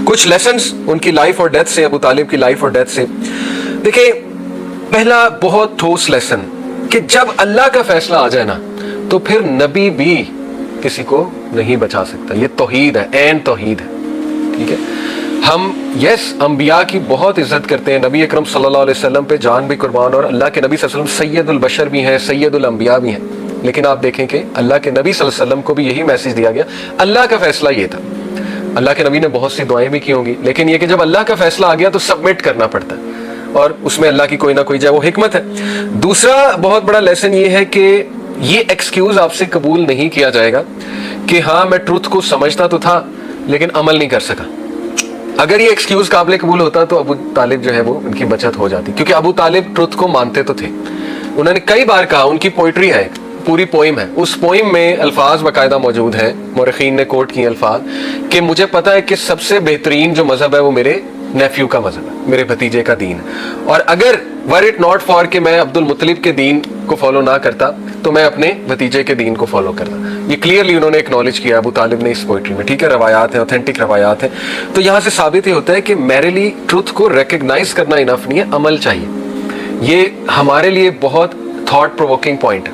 کچھ لیسنز ان کی لائف اور ڈیتھ سے، ابو طالب کی لائف اور ڈیتھ سے. دیکھیں، پہلا بہت ٹھوس لیسن کہ جب اللہ کا فیصلہ آ جائے نا تو پھر نبی بھی کسی کو نہیں بچا سکتا. یہ توحید ہے، عین توحید ہے. ٹھیک ہے، ہم انبیاء کی بہت عزت کرتے ہیں، نبی اکرم صلی اللہ علیہ وسلم پہ جان بھی قربان، اور اللہ کے نبی صلی اللہ علیہ وسلم سید البشر بھی ہیں، سید الانبیاء بھی ہیں. لیکن آپ دیکھیں کہ اللہ کے نبی صلی اللہ علیہ وسلم کو بھی یہی میسج دیا گیا. اللہ کا فیصلہ یہ تھا. اللہ کے نبی نے بہت سی دعائیں بھی کی ہوں گی، لیکن یہ کہ جب اللہ کا فیصلہ آ گیا تو سبمٹ کرنا پڑتا ہے، اور اس میں اللہ کی کوئی نہ کوئی جو ہے وہ حکمت ہے. دوسرا بہت بڑا لیسن یہ ہے کہ یہ ایکسکیوز آپ سے قبول نہیں کیا جائے گا کہ ہاں میں ٹروتھ کو سمجھتا تو تھا لیکن عمل نہیں کر سکا. اگر یہ ایکسکیوز قابل قبول ہوتا تو ابو طالب جو ہے وہ ان کی بچت ہو جاتی، کیونکہ ابو طالب ٹروتھ کو مانتے تو تھے. انہوں نے کئی بار کہا، ان کی پوئٹری ہے، پوری پوئم ہے، اس پوئم میں الفاظ باقاعدہ موجود ہیں، مورخین نے کوٹ کیے الفاظ کہ مجھے پتا ہے کہ سب سے بہترین جو مذہب ہے وہ میرے نیفیو کا مذہب ہے، میرے بھتیجے کا دین ہے، اور اگر ور اٹ ناٹ فار کہ میں عبد المطلب کے دین کو فالو نہ کرتا تو میں اپنے بھتیجے کے دین کو فالو کرتا. یہ کلیئرلی انہوں نے ایکنالج کیا ابو طالب نے اس پوئٹری میں. ٹھیک ہے، روایات ہیں، اوتھینٹک روایات ہیں. تو یہاں سے ثابت یہ ہوتا ہے کہ میرے لیے ٹروتھ کو ریکگنائز کرنا انف نہیں ہے، عمل چاہیے. یہ ہمارے لیے بہت تھاٹ پرووکنگ پوائنٹ ہے.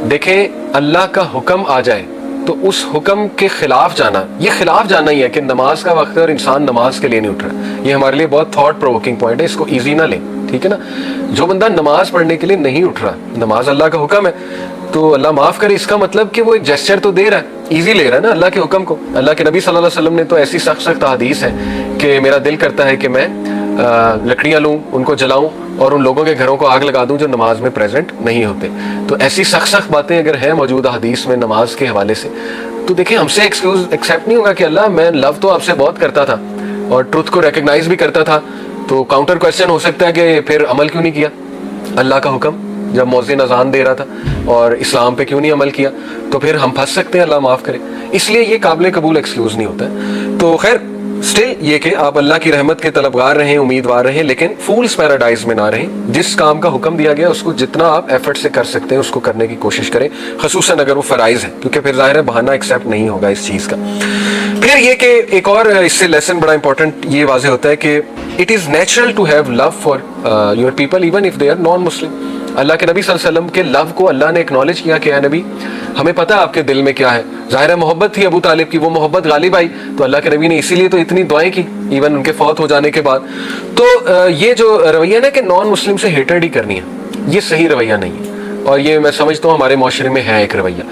دیکھیں، اللہ کا حکم آ جائے تو اس حکم کے خلاف جانا، یہ خلاف جانا ہی ہے کہ نماز کا وقت ہے اور انسان نماز کے لیے نہیں اٹھ رہا. یہ ہمارے لیے بہت تھاٹ پرووکنگ پوائنٹ ہے، اس کو ایزی نہ لیں. ٹھیک ہے نا، جو بندہ نماز پڑھنے کے لیے نہیں اٹھ رہا، نماز اللہ کا حکم ہے تو اللہ معاف کرے، اس کا مطلب کہ وہ ایک جیسچر تو دے رہا ہے، ایزی لے رہا ہے نا اللہ کے حکم کو. اللہ کے نبی صلی اللہ علیہ وسلم نے تو ایسی سخت سخت حدیث ہے کہ میرا دل کرتا ہے کہ میں لکڑیاں لوں، ان کو جلاؤں اور ان لوگوں کے گھروں کو آگ لگا دوں جو نماز میں پریزنٹ نہیں ہوتے. تو ایسی سخت سخت باتیں اگر ہیں موجودہ حدیث میں نماز کے حوالے سے، تو دیکھیں ہم سے ایکسکیوز ایکسیپٹ نہیں ہوگا کہ اللہ میں لو تو آپ سے بہت کرتا تھا اور ٹروتھ کو ریکگنائز بھی کرتا تھا. تو کاؤنٹر کوشچن ہو سکتا ہے کہ پھر عمل کیوں نہیں کیا؟ اللہ کا حکم جب مؤذن اذان دے رہا تھا اور اسلام پہ کیوں نہیں عمل کیا؟ تو پھر ہم پھنس سکتے ہیں، اللہ معاف کرے. اس لیے یہ قابل قبول ایکسکیوز نہیں ہوتا ہے. تو خیر اسٹل یہ کہ آپ اللہ کی رحمت کے طلبگار رہیں، امیدوار رہیں، لیکن فولس پیراڈائز میں نہ رہیں. جس کام کا حکم دیا گیا اس کو جتنا آپ ایفرٹ سے کر سکتے ہیں اس کو کرنے کی کوشش کریں، خصوصاً اگر وہ فرائض ہے، کیونکہ پھر ظاہر ہے بہانہ ایکسیپٹ نہیں ہوگا اس چیز کا. پھر یہ کہ ایک اور اس سے لیسن بڑا امپورٹنٹ یہ واضح ہوتا ہے کہ it is natural to have love for your people even if they are non Muslim. اللہ کے نبی صلی اللہ علیہ وسلم کے لو کو اللہ نے اکنالج کیا کہ اے نبی ہمیں پتہ ہے آپ کے دل میں کیا ہے. ظاہر ہے محبت تھی ابو طالب کی، وہ محبت غالب آئی تو اللہ کے نبی نے اسی لیے تو اتنی دعائیں کی ایون ان کے فوت ہو جانے کے بعد. تو یہ جو رویہ نا کہ نان مسلم سے ہیٹرڈ ہی کرنی ہے، یہ صحیح رویہ نہیں ہے، اور یہ میں سمجھتا ہوں ہمارے معاشرے میں ہے ایک رویہ.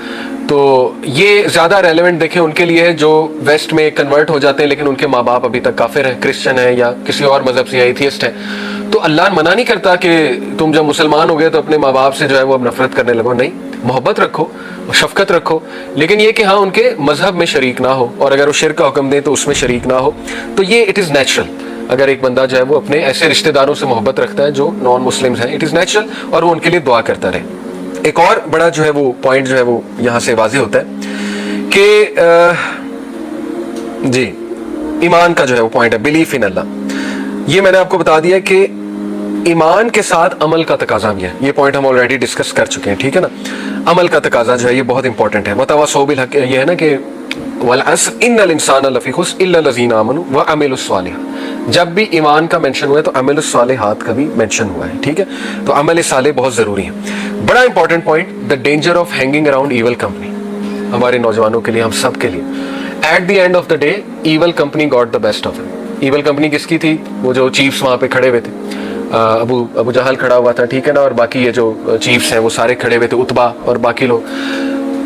تو یہ زیادہ ریلیونٹ دیکھیں ان کے لیے ہے جو ویسٹ میں کنورٹ ہو جاتے ہیں لیکن ان کے ماں باپ ابھی تک کافر ہیں، کرسچن ہیں یا کسی اور مذہب سے، یا ایتھیسٹ ہیں. تو اللہ منع نہیں کرتا کہ تم جب مسلمان ہو گئے تو اپنے ماں باپ سے جو ہے وہ اب نفرت کرنے لگو. نہیں، محبت رکھو، شفقت رکھو، لیکن یہ کہ ہاں ان کے مذہب میں شریک نہ ہو، اور اگر وہ شرک کا حکم دیں تو اس میں شریک نہ ہو. تو یہ اٹ از نیچرل. اگر ایک بندہ جو ہے وہ اپنے ایسے رشتہ داروں سے محبت رکھتا ہے جو نان مسلمز ہیں، اٹ از نیچرل، اور وہ ان کے لیے دعا کرتا رہے. ایک اور بڑا جو ہے وہ پوائنٹ جو ہے وہ یہاں سے واضح ہوتا ہے کہ جی ایمان کا جو ہے وہ پوائنٹ ہے، بلیف ان اللہ. یہ میں نے آپ کو بتا دیا کہ ایمان کے ساتھ عمل کا تقاضا بھی ہے. یہ پوائنٹ ہم آلریڈی ڈسکس کر چکے ہیں. ٹھیک ہے نا، عمل کا تقاضا جو ہے یہ بہت امپورٹنٹ ہے. وتواصوا بالحق، یہ ہے نا کہ والعصر ان الانسان لفی خسر الا الذین آمنوا وعملوا الصالحات. جب بھی ایمان کا مینشن ہوا ہے تو عمل الصالحات کا بھی مینشن ہوا ہے. ٹھیک ہے، تو عمل صالح بہت ضروری ہے. بڑا important point, the danger of hanging around evil company. ہمارے نوجوانوں کے لیے، ہم سب کے لیے، at the end of the day evil company got the best of it. Evil company کس کی تھی؟ وہ جو چیفز وہاں پہ کھڑے ہوئے تھے، ابو جہل کھڑا ہوا تھا، ٹھیک ہے نا، اور باقی یہ جو چیفز ہیں وہ سارے کھڑے ہوئے تھے، عتبہ اور باقی لوگ.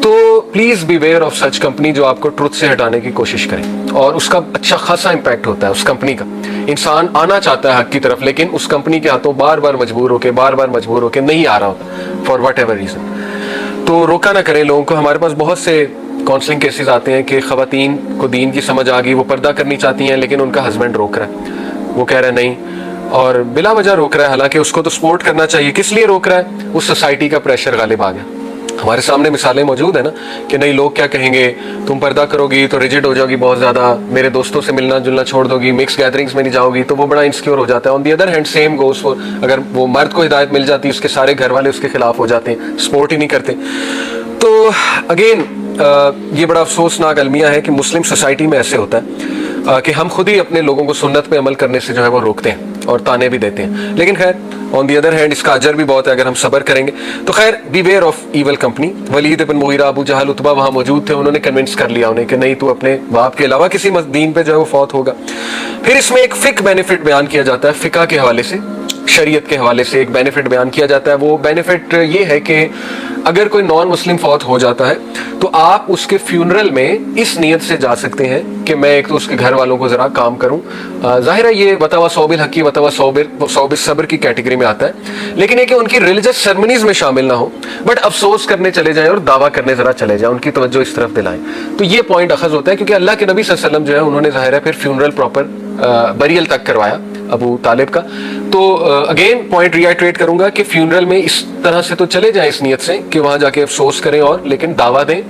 تو please be where of such company جو آپ کو ٹروتھ سے ہٹانے کی کوشش کرے، اور اس کا اچھا خاصا امپیکٹ ہوتا ہے اس کمپنی کا. انسان آنا چاہتا ہے حق کی طرف لیکن اس کمپنی کے ہاتھوں بار بار مجبور ہو کے نہیں آ رہا ہوتا فار واٹ ایور ریزن. تو روکا نہ کریں لوگوں کو. ہمارے پاس بہت سے کاؤنسلنگ کیسز آتے ہیں کہ خواتین کو دین کی سمجھ آ گئی، وہ پردہ کرنی چاہتی ہیں لیکن ان کا ہسبینڈ روک رہا ہے، وہ کہہ رہا ہے نہیں، اور بلا وجہ روک رہا ہے، حالانکہ اس کو تو سپورٹ کرنا چاہیے. کس لیے روک رہا ہے؟ اس سوسائٹی کا پریشر غالب آ گیا. ہمارے سامنے مثالیں موجود ہیں نا کہ نہیں لوگ کیا کہیں گے، تم پردہ کرو گی تو ریجڈ ہو جاؤ گی بہت زیادہ، میرے دوستوں سے ملنا جلنا چھوڑ دو گی، مکس گیدرنگز میں نہیں جاؤ گی، تو وہ بڑا انسیکیور ہو جاتا ہے. On the other hand same goes for, اگر وہ مرد کو ہدایت مل جاتی اس کے سارے گھر والے اس کے خلاف ہو جاتے ہیں، سپورٹ ہی نہیں کرتے. تو اگین یہ بڑا افسوسناک المیہ ہے کہ مسلم سوسائٹی میں ایسے ہوتا ہے. کہ ہم خود ہی اپنے لوگوں کو سنت پہ عمل کرنے سے جو ہے وہ روکتے ہیں اور تانے بھی دیتے ہیں. لیکن خیر آن دی ادر ہینڈ اس کا اجر بھی بہت ہے اگر ہم صبر کریں گے. تو خیر be where of evil company. Walid bin Mughira, Abu Jahl, Utbah وہاں موجود تھے. انہوں نے کنونس کر لیا انہیں کہ نہیں تو اپنے باپ کے علاوہ کسی دین پہ جو ہے وہ فوت ہوگا. پھر اس میں ایک فقہ بینیفٹ بیان کیا جاتا ہے، فقہ کے حوالے سے، شریعت کے حوالے سے ایک بینیفٹ بیان کیا جاتا ہے. وہ بینیفٹ یہ ہے کہ اگر کوئی نان مسلم فوت ہو جاتا ہے تو آپ اس کے فیونرل میں اس نیت سے جا سکتے ہیں کہ میں ایک تو اس کے گھر والوں کو ذرا کام کروں. ظاہر ہے یہ وتوا صوب الحقی وتوا صوب الصبر کی کیٹیگری میں آتا ہے، لیکن یہ کہ ان کی ریلیجس سرمنیز میں شامل نہ ہو، بٹ افسوس کرنے چلے جائیں اور دعویٰ کرنے ذرا چلے جائیں، ان کی توجہ اس طرف دلائیں. تو یہ پوائنٹ اخذ ہوتا ہے کیونکہ اللہ کے نبی صلی اللہ علیہ وسلم جو ہے انہوں نے ظاہر ہے پھر فیونرل پراپر بریل تک کروایا ابو طالب کا. تو اگین پوائنٹ ری آئیٹریٹ کروں گا کہ فیونرل میں اس طرح سے تو چلے جائیں اس نیت سے کہ وہاں جا کے افسوس کریں اور لیکن دعویٰ دیں،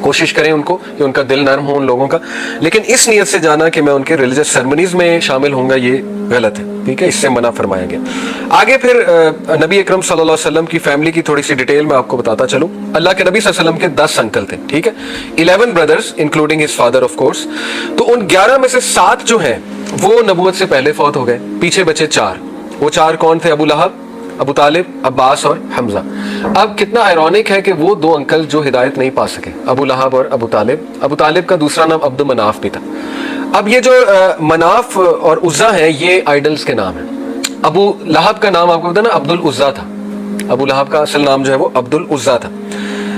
کوشش کریں ان کو کہ ان کا دل نرم ہو ان لوگوں کا، لیکن اس نیت سے جانا کہ میں ان کے ریلیجس سرمنیز میں شامل ہوں گا یہ غلط ہے. ٹھیک ہے، اس سے منع فرمایا گیا. آگے پھر نبی اکرم صلی اللہ علیہ وسلم کی فیملی کی تھوڑی سی ڈیٹیل میں آپ کو بتاتا چلوں. اللہ کے نبی صلی اللہ علیہ وسلم کے 10 انکل تھے. ٹھیک ہے، 11 brothers including his father of course. تو ان 11 میں سے 7 جو ہیں وہ نبوت سے پہلے فوت ہو گئے، پیچھے بچے 4. وہ 4 کون تھے؟ ابو لہب، ابو طالب، عباس اور حمزہ. اب کتنا آئرونک ہے کہ وہ 2 انکل جو ہدایت نہیں پا سکے، ابو لہب اور ابو طالب. ابو طالب کا دوسرا نام عبد مناف بھی تھا. اب یہ جو مناف اور عزا ہیں یہ آئیڈلز کے نام ہیں. ابو لہب کا نام آپ کو پتا نا عبد العزا تھا. ابو لہب کا اصل نام جو ہے وہ عبد العزا تھا،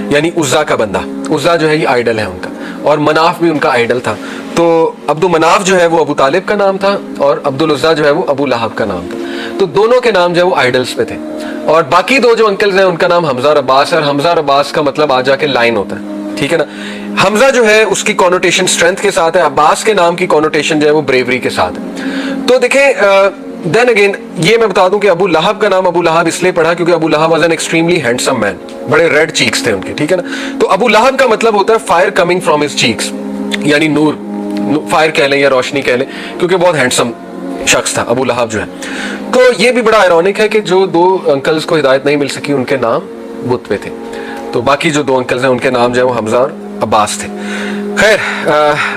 یعنی عزا کا بندہ. عزا جو ہے یہ آئیڈل ہے ان کا، اور مناف بھی ان کا آئیڈل تھا. تو عبد مناف جو ہے وہ ابو طالب کا نام تھا اور عبد العزا جو ہے وہ ابو لہب کا نام تھا. تو دونوں کے نام جو ہے وہ آئیڈلز پہ تھے. اور باقی 2 جو انکلز ہیں ان کا نام حمزہ اور عباس ہے، اور حمزہ اور عباس کا مطلب آ جا کے لائن ہوتا ہے. ٹھیک ہے نا. حمزہ جو ہے اس کی کونوٹیشن اسٹرینتھ کے ساتھ ہے، عباس کے نام کی کونوٹیشن جو ہے وہ بریوری کے ساتھ ہے. تو دیکھیں دین اگین یہ میں بتا دوں کہ ابو لہب کا نام ابو لہب اس لیے پڑھا کیونکہ ابو لہب واز این ایکسٹریملی ہینڈسم مین، بڑے ریڈ چیکس تھے ان کے. ٹھیک ہے نا. تو ابو لہب کا مطلب ہوتا ہے fire coming from his cheeks, یعنی نور، فائر کہہ لیں یا روشنی کہہ لیں، کیونکہ بہت ہینڈسم شخص تھا ابو لہب جو ہے. تو یہ بھی بڑا آئرونک ہے کہ جو 2 انکلز کو ہدایت نہیں مل سکی ان کے نام بت پہ تھے. تو باقی جو 2 انکلز ہیں ان کے نام جو ہے وہ حمزہ اور عباس تھے. خیر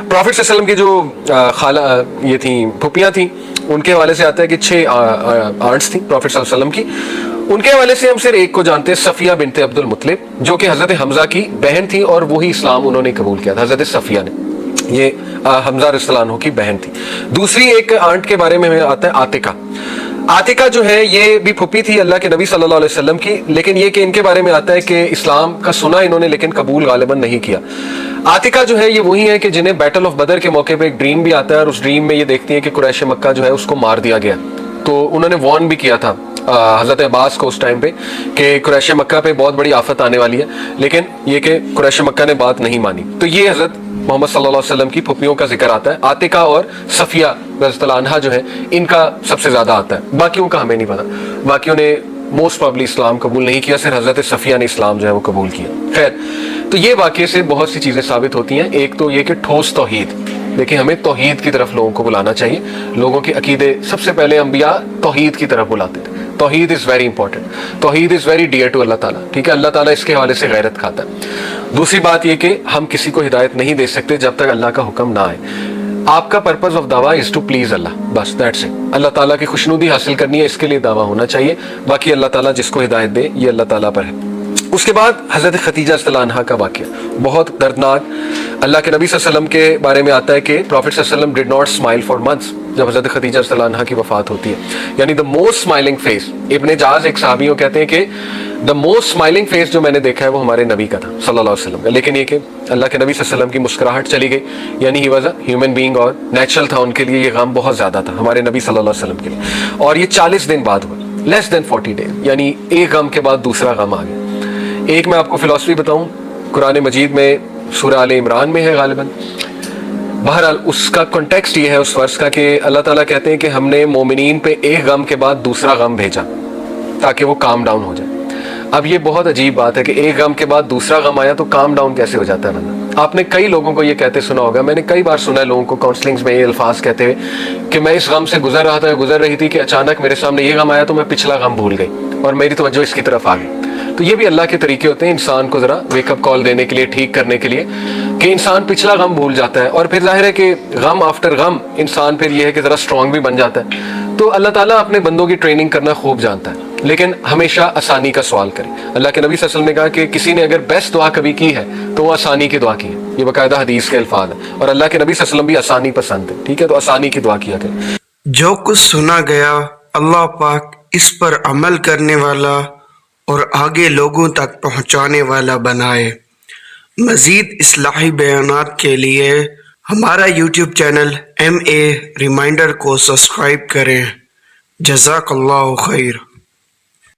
پروفٹ صلی اللہ علیہ وسلم کی جو خالہ یہ تھیں پھوپھیاں تھیں، ان کے حوالے سے آتا ہے کہ 6 آنٹس تھیں پروفٹ صلی اللہ علیہ وسلم کی. ان کے حوالے سے ہم صرف ایک کو جانتے ہیں، صفیہ بنت عبد المطلب، جو کہ حضرت حمزہ کی بہن تھی اور وہی اسلام انہوں نے قبول کیا تھا، حضرت صفیہ نے. یہ حمزہ رضی اللہ عنہ کی بہن تھی. دوسری ایک آنٹ کے بارے میں ہمیں آتا ہے عاتقہ. عاتقہ جو ہے یہ بھی پھوپھی تھی اللہ کے نبی صلی اللہ علیہ وسلم کی، لیکن یہ کہ ان کے بارے میں آتا ہے کہ اسلام کا سنا انہوں نے لیکن قبول غالباً نہیں کیا. عاتقہ جو ہے یہ وہی ہے کہ جنہیں بیٹل آف بدر کے موقع پہ ایک ڈریم بھی آتا ہے اور اس ڈریم میں یہ دیکھتی ہیں کہ قریش مکہ جو ہے اس کو مار دیا گیا. تو انہوں نے وارن بھی کیا تھا حضرت عباس کو اس ٹائم پہ کہ قریش مکہ پہ بہت بڑی آفت آنے والی ہے، لیکن یہ کہ قریش مکہ نے بات نہیں مانی. تو یہ حضرت محمد صلی اللہ علیہ وسلم کی پھوپھیوں کا ذکر آتا ہے. عاتقہ اور صفیہ رضی اللہ عنہا جو ہے ان کا سب سے زیادہ آتا ہے، باقیوں کا ہمیں نہیں پتا. باقیوں نے موسٹ پرابلی اسلام قبول نہیں کیا، صرف حضرت صفیہ نے اسلام جو ہے وہ قبول کیا. خیر تو یہ واقعے سے بہت سی چیزیں ثابت ہوتی ہیں. ایک تو یہ کہ ٹھوس توحید، دیکھیں ہمیں توحید کی طرف لوگوں کو بلانا چاہیے. لوگوں کے عقیدے سب سے پہلے انبیاء توحید کی طرف بلاتے تھے. توحید از ویری امپورٹنٹ، توحید از ویری ڈیئر ٹو اللہ تعالیٰ. ٹھیک ہے، اللہ تعالیٰ اس کے حوالے سے غیرت کھاتا ہے. دوسری بات یہ کہ ہم کسی کو ہدایت نہیں دے سکتے جب تک اللہ کا حکم نہ آئے. آپ کا پرپز آف دعویٰ از ٹو پلیز اللہ، بس دیٹس اٹ. اللہ تعالیٰ کی خوشنودی حاصل کرنی ہے، اس کے لیے دعویٰ ہونا چاہیے. باقی اللہ تعالیٰ جس کو ہدایت دے یہ اللہ تعالیٰ پر ہے. اس کے بعد حضرت خدیجہ رضی اللہ عنہا کا واقعہ بہت دردناک. اللہ کے نبی صلی اللہ علیہ وسلم کے بارے میں آتا ہے کہ پروفٹ صلی اللہ علیہ وسلم did not smile for months جب حضرت خدیجہ رضی اللہ عنہا کی وفات ہوتی ہے، یعنی دا موسٹ اسمائلنگ فیس. ابن جاز ایک صحابیوں کہتے ہیں کہ دا موسٹ اسمائلنگ فیس جو میں نے دیکھا ہے وہ ہمارے نبی کا تھا صلی اللہ علیہ وسلم کا. لیکن یہ کہ اللہ کے نبی صلی اللہ علیہ وسلم کی مسکراہٹ چلی گئی، یعنی he was a human being, اور نیچرل تھا ان کے لیے. یہ غم بہت زیادہ تھا ہمارے نبی صلی اللہ علیہ وسلم کے لیے، اور یہ 40 دن بعد ہوا، لیس دین 40 ڈیز، یعنی ایک غم کے بعد دوسرا غم آ گیا. ایک میں آپ کو فلسفی بتاؤں، قرآن مجید میں سورہ آل عمران میں ہے غالباً. بہرحال اس کا کنٹیکسٹ یہ ہے اس ورس کا کہ اللہ تعالیٰ کہتے ہیں کہ ہم نے مومنین پہ ایک غم کے بعد دوسرا غم بھیجا تاکہ وہ کام ڈاؤن ہو جائے. اب یہ بہت عجیب بات ہے کہ ایک غم کے بعد دوسرا غم آیا تو کام ڈاؤن کیسے ہو جاتا ہے بندہ. آپ نے کئی لوگوں کو یہ کہتے سنا ہوگا، میں نے کئی بار سنا ہے لوگوں کو کاؤنسلنگز میں یہ الفاظ کہتے ہوئے کہ میں اس غم سے گزر رہا تھا، گزر رہی تھی کہ اچانک میرے سامنے یہ غم آیا تو میں پچھلا غم بھول گئی اور میری توجہ اس کی طرف آ گئی. تو یہ بھی اللہ کے طریقے ہوتے ہیں انسان کو ذرا ویک اپ کال دینے کے لیے, ٹھیک کرنے کے لیے, کہ انسان پچھلا غم بھول جاتا ہے, اور پھر ظاہر ہے کہ غم آفٹر غم انسان پھر یہ ہے کہ ذرا اسٹرانگ بھی بن جاتا ہے. تو اللہ تعالیٰ اپنے بندوں کی ٹریننگ کرنا خوب جانتا ہے, لیکن ہمیشہ آسانی کا سوال کریں. اللہ کے نبی صلی اللہ علیہ وسلم نے کہا کہ کسی نے اگر بیسٹ دعا کبھی کی ہے تو وہ آسانی کی دعا کی ہے. یہ باقاعدہ حدیث کے الفاظ ہیں, اور اللہ کے نبی صلی اللہ علیہ وسلم بھی آسانی پسند ہے, ٹھیک ہے, تو آسانی کی دعا کیا کریں. جو کچھ سنا گیا اللہ پاک اس پر عمل کرنے والا اور آگے لوگوں تک پہنچانے والا بنائے. مزید اصلاحی بیانات کے لیے ہمارا یوٹیوب چینل MA ریمائنڈر کو سبسکرائب کریں. جزاک اللہ خیر.